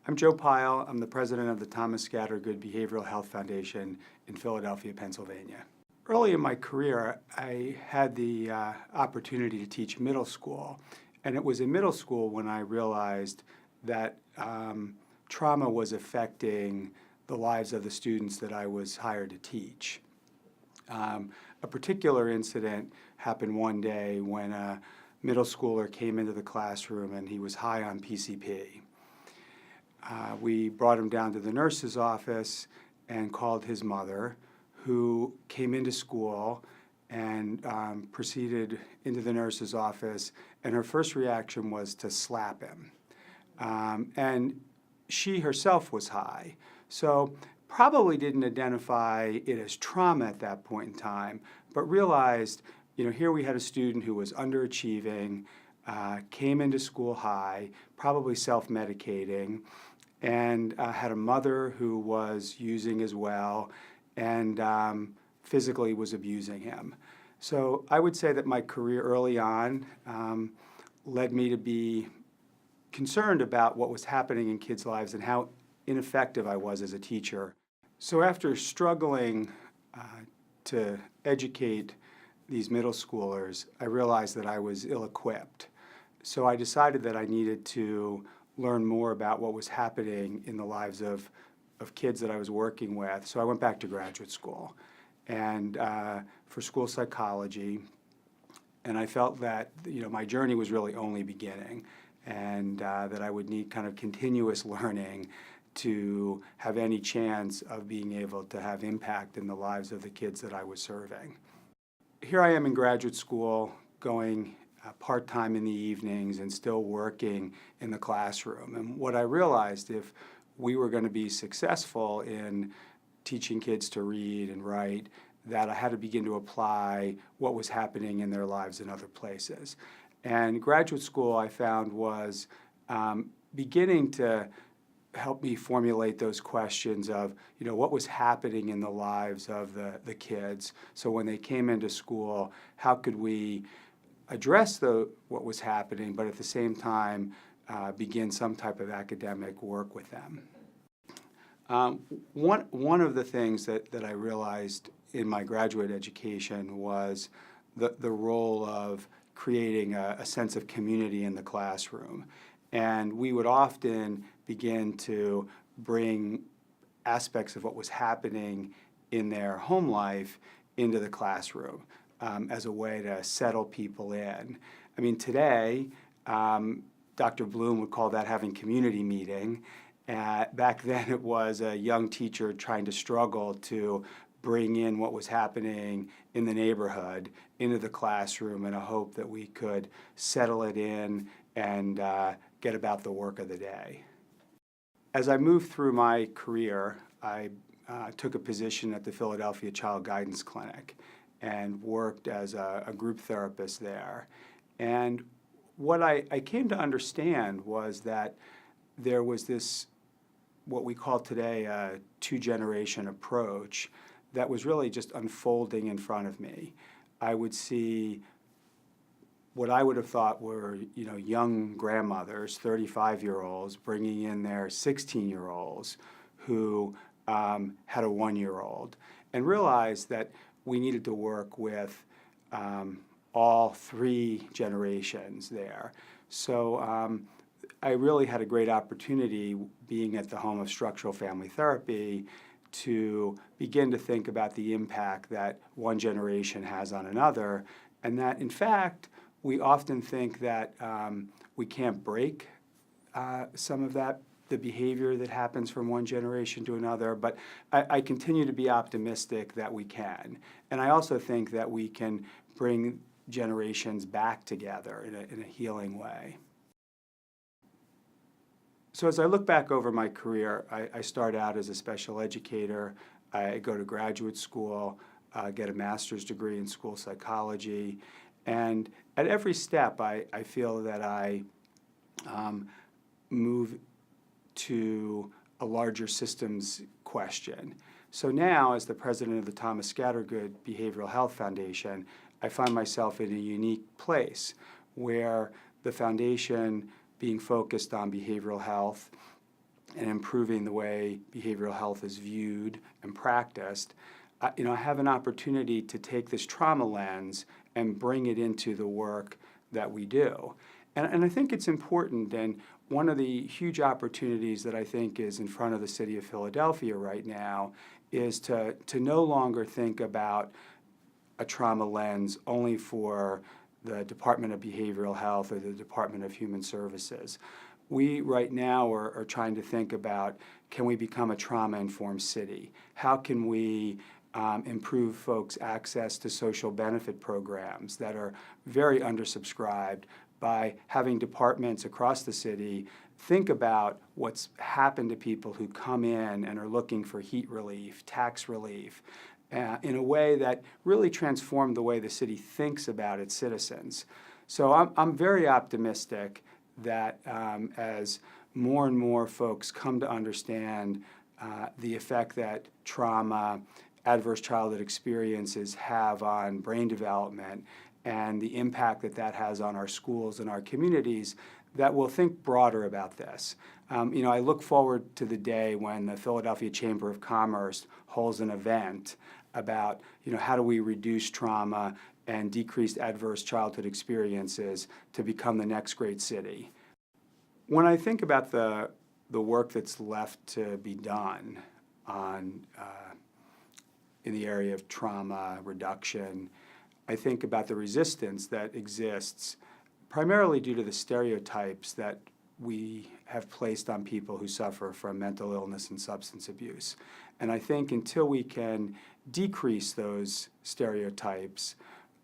I'm Joe Pyle. I'm the president of the Thomas Scattergood Behavioral Health Foundation in Philadelphia, Pennsylvania. Early in my career, I had the opportunity to teach middle school, and it was in middle school when I realized that trauma was affecting the lives of the students that I was hired to teach. A particular incident happened one day when a middle schooler came into the classroom and he was high on PCP. We brought him down to the nurse's office and called his mother, who came into school and proceeded into the nurse's office, and her first reaction was to slap him. And she herself was high, so probably didn't identify it as trauma at that point in time, but realized, here we had a student who was underachieving, came into school high, probably self-medicating, and had a mother who was using as well, and physically was abusing him. So I would say that my career early on led me to be concerned about what was happening in kids' lives and how ineffective I was as a teacher. So after struggling to educate these middle schoolers, I realized that I was ill-equipped. So I decided that I needed to learn more about what was happening in the lives of kids that I was working with. So I went back to graduate school and for school psychology, and I felt that my journey was really only beginning, and that I would need kind of continuous learning to have any chance of being able to have impact in the lives of the kids that I was serving. Here I am in graduate school, going part-time in the evenings and still working in the classroom. And what I realized, if we were going to be successful in teaching kids to read and write, that I had to begin to apply what was happening in their lives in other places. And graduate school, I found, was beginning to help me formulate those questions of, what was happening in the lives of the kids. So when they came into school, how could we address what was happening, but at the same time begin some type of academic work with them. One of the things that I realized in my graduate education was the role of creating a sense of community in the classroom. And we would often begin to bring aspects of what was happening in their home life into the classroom as a way to settle people in. I mean, today, Dr. Bloom would call that having community meeting. Back then, it was a young teacher trying to struggle to bring in what was happening in the neighborhood into the classroom in a hope that we could settle it in and get about the work of the day. As I moved through my career, I took a position at the Philadelphia Child Guidance Clinic and worked as a group therapist there. And what I came to understand was that there was this, what we call today, a two-generation approach that was really just unfolding in front of me. I would see what I would have thought were, young grandmothers, 35-year-olds, bringing in their 16-year-olds who had a 1-year-old, and realized that we needed to work with all three generations there. So I really had a great opportunity, being at the home of structural family therapy, to begin to think about the impact that one generation has on another, and that, in fact, we often think that we can't break some of the behavior that happens from one generation to another, but I continue to be optimistic that we can. And I also think that we can bring generations back together in a healing way. So as I look back over my career, I start out as a special educator. I go to graduate school, get a master's degree in school psychology, and at every step I feel that I move to a larger systems question. So now, as the president of the Thomas Scattergood Behavioral Health Foundation, I find myself in a unique place where the foundation, being focused on behavioral health and improving the way behavioral health is viewed and practiced, I have an opportunity to take this trauma lens and bring it into the work that we do. And I think it's important, and one of the huge opportunities that I think is in front of the city of Philadelphia right now is to no longer think about a trauma lens only for the Department of Behavioral Health or the Department of Human Services. We right now are trying to think about, can we become a trauma-informed city? How can we improve folks' access to social benefit programs that are very undersubscribed by having departments across the city think about what's happened to people who come in and are looking for heat relief, tax relief, in a way that really transformed the way the city thinks about its citizens. So I'm very optimistic that as more and more folks come to understand the effect that trauma, adverse childhood experiences have on brain development and the impact that that has on our schools and our communities, that we'll think broader about this. I look forward to the day when the Philadelphia Chamber of Commerce holds an event about, how do we reduce trauma and decrease adverse childhood experiences to become the next great city. When I think about the work that's left to be done in the area of trauma reduction, I think about the resistance that exists primarily due to the stereotypes that we have placed on people who suffer from mental illness and substance abuse. And I think until we can decrease those stereotypes,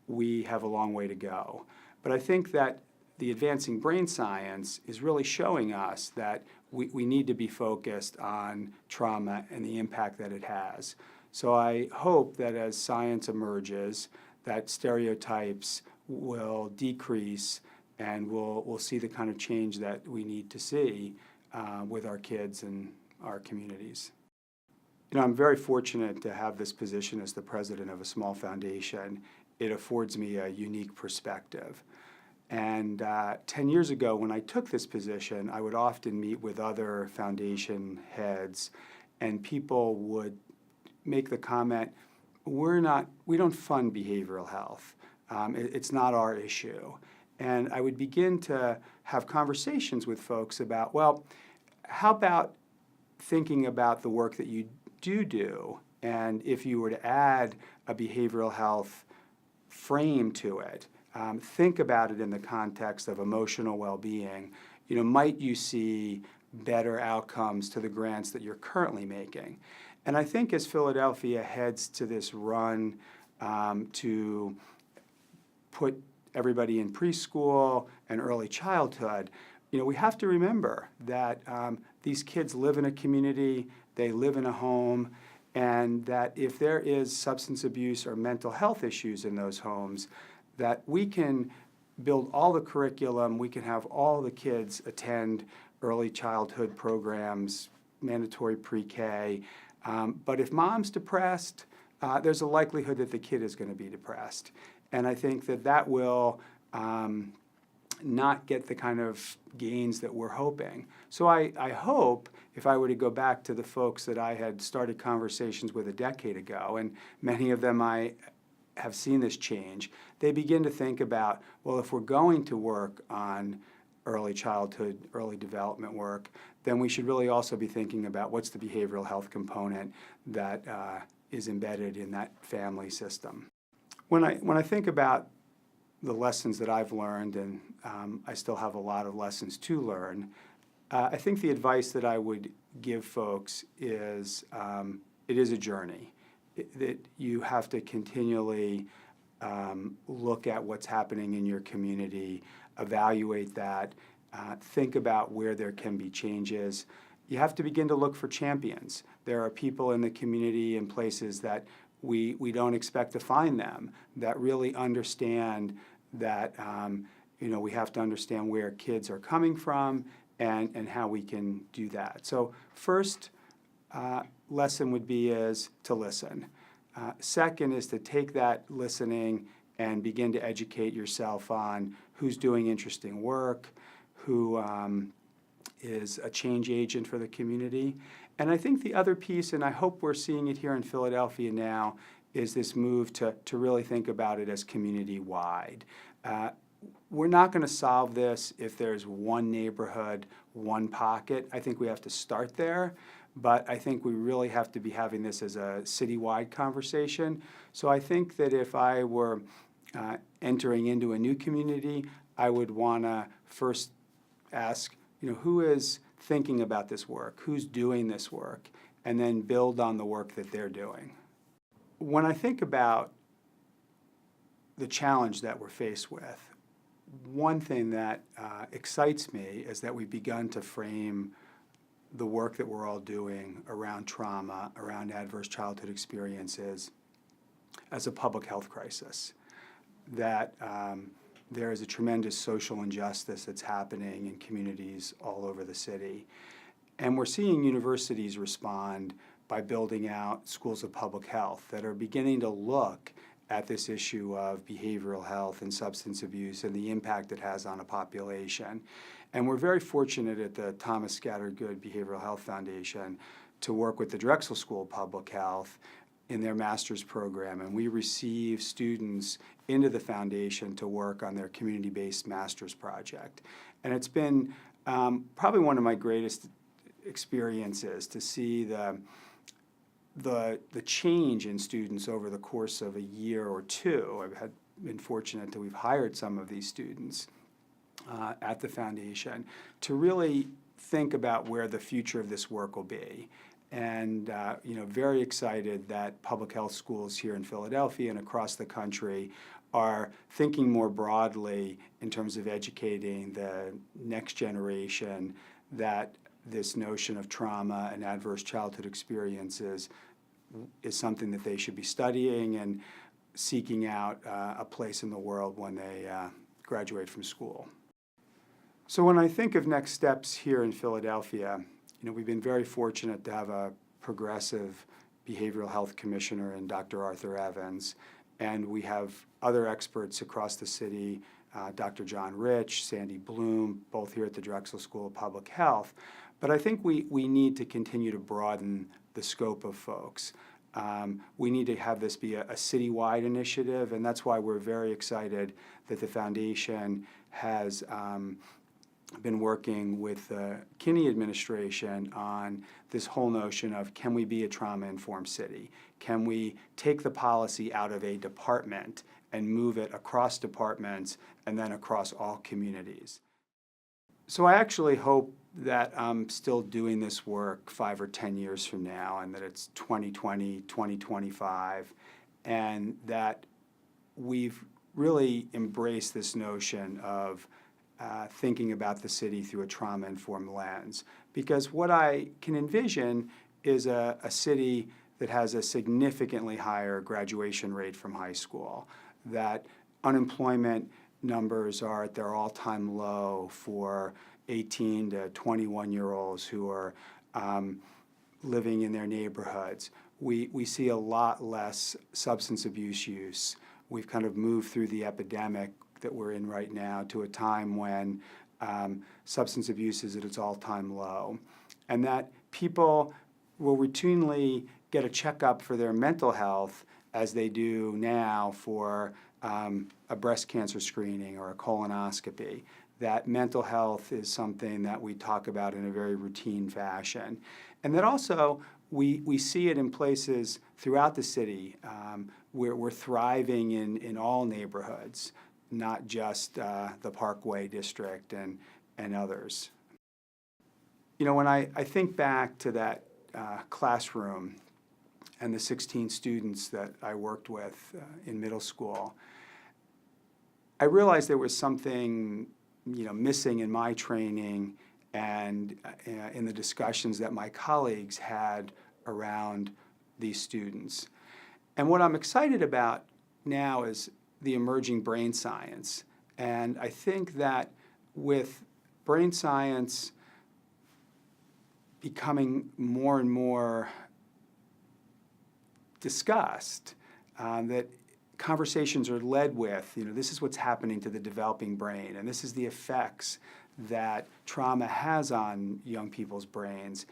we have a long way to go. But I think that the advancing brain science is really showing us that we need to be focused on trauma and the impact that it has. So I hope that as science emerges, that stereotypes will decrease and we'll see the kind of change that we need to see with our kids and our communities. I'm very fortunate to have this position as the president of a small foundation. It affords me a unique perspective. And 10 years ago, when I took this position, I would often meet with other foundation heads, and people would make the comment, we don't fund behavioral health. It's not our issue. And I would begin to have conversations with folks about, well, how about thinking about the work that you do, and if you were to add a behavioral health frame to it, think about it in the context of emotional well-being. Might you see better outcomes to the grants that you're currently making? And I think as Philadelphia heads to this run to put everybody in preschool and early childhood, we have to remember that these kids live in a community, they live in a home, and that if there is substance abuse or mental health issues in those homes, that we can build all the curriculum, we can have all the kids attend early childhood programs, mandatory pre-K, but if mom's depressed, there's a likelihood that the kid is going to be depressed. And I think that will not get the kind of gains that we're hoping. So I hope, if I were to go back to the folks that I had started conversations with a decade ago, and many of them I have seen this change, they begin to think about, well, if we're going to work on early childhood, early development work, then we should really also be thinking about what's the behavioral health component that is embedded in that family system. When I think about the lessons that I've learned, and I still have a lot of lessons to learn, I think the advice that I would give folks is it is a journey. That you have to continually look at what's happening in your community, evaluate that, think about where there can be changes. You have to begin to look for champions. There are people in the community and places that we don't expect to find them, that really understand that we have to understand where kids are coming from and how we can do that. So first lesson would be is to listen. Second is to take that listening and begin to educate yourself on who's doing interesting work, who is a change agent for the community. And I think the other piece, and I hope we're seeing it here in Philadelphia now, is this move to really think about it as community-wide. We're not going to solve this if there's one neighborhood, one pocket. I think we have to start there, but I think we really have to be having this as a citywide conversation. So I think that if I were entering into a new community, I would want to first ask, who is thinking about this work, who's doing this work, and then build on the work that they're doing. When I think about the challenge that we're faced with, one thing that excites me is that we've begun to frame the work that we're all doing around trauma, around adverse childhood experiences, as a public health crisis. That there is a tremendous social injustice that's happening in communities all over the city. And we're seeing universities respond by building out schools of public health that are beginning to look at this issue of behavioral health and substance abuse and the impact it has on a population. And we're very fortunate at the Thomas Scattergood Behavioral Health Foundation to work with the Drexel School Public Health in their master's program. And we receive students into the foundation to work on their community-based master's project. And it's been probably one of my greatest experiences to see the change in students over the course of a year or two. I've been fortunate that we've hired some of these students at the foundation to really think about where the future of this work will be. And very excited that public health schools here in Philadelphia and across the country are thinking more broadly in terms of educating the next generation that this notion of trauma and adverse childhood experiences is something that they should be studying and seeking out a place in the world when they graduate from school. So when I think of next steps here in Philadelphia, we've been very fortunate to have a progressive behavioral health commissioner in Dr. Arthur Evans, and we have other experts across the city, Dr. John Rich, Sandy Bloom, both here at the Drexel School of Public Health. But I think we need to continue to broaden the scope of folks. We need to have this be a citywide initiative, and that's why we're very excited that the foundation has been working with the Kinney administration on this whole notion of, can we be a trauma-informed city? Can we take the policy out of a department and move it across departments and then across all communities? So I actually hope that I'm still doing this work 5 or 10 years from now, and that it's 2020, 2025, and that we've really embraced this notion of thinking about the city through a trauma-informed lens. Because what I can envision is a city that has a significantly higher graduation rate from high school, that unemployment numbers are at their all-time low for 18 to 21-year-olds who are living in their neighborhoods. We see a lot less substance abuse use. We've kind of moved through the epidemic that we're in right now to a time when substance abuse is at its all-time low, and that people will routinely get a checkup for their mental health as they do now for a breast cancer screening or a colonoscopy. That mental health is something that we talk about in a very routine fashion. And that also we see it in places throughout the city where we're thriving in all neighborhoods, not just the Parkway District and others. When I think back to that classroom and the 16 students that I worked with in middle school, I realized there was something missing in my training and in the discussions that my colleagues had around these students. And what I'm excited about now is the emerging brain science. And I think that with brain science becoming more and more discussed, that conversations are led with, this is what's happening to the developing brain, and this is the effects that trauma has on young people's brains,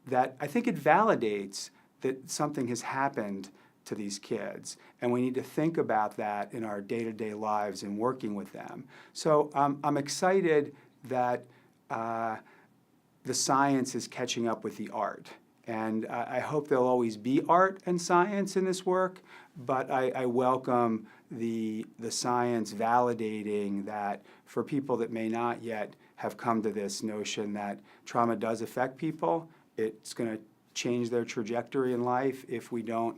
that I think it validates that something has happened to these kids, and we need to think about that in our day-to-day lives and working with them. So I'm excited that the science is catching up with the art. And I hope there'll always be art and science in this work, but I welcome the science validating that for people that may not yet have come to this notion that trauma does affect people, it's going to change their trajectory in life if we don't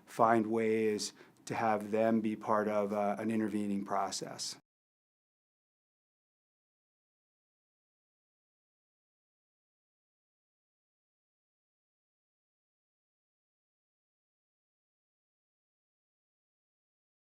find ways to have them be part of an intervening process.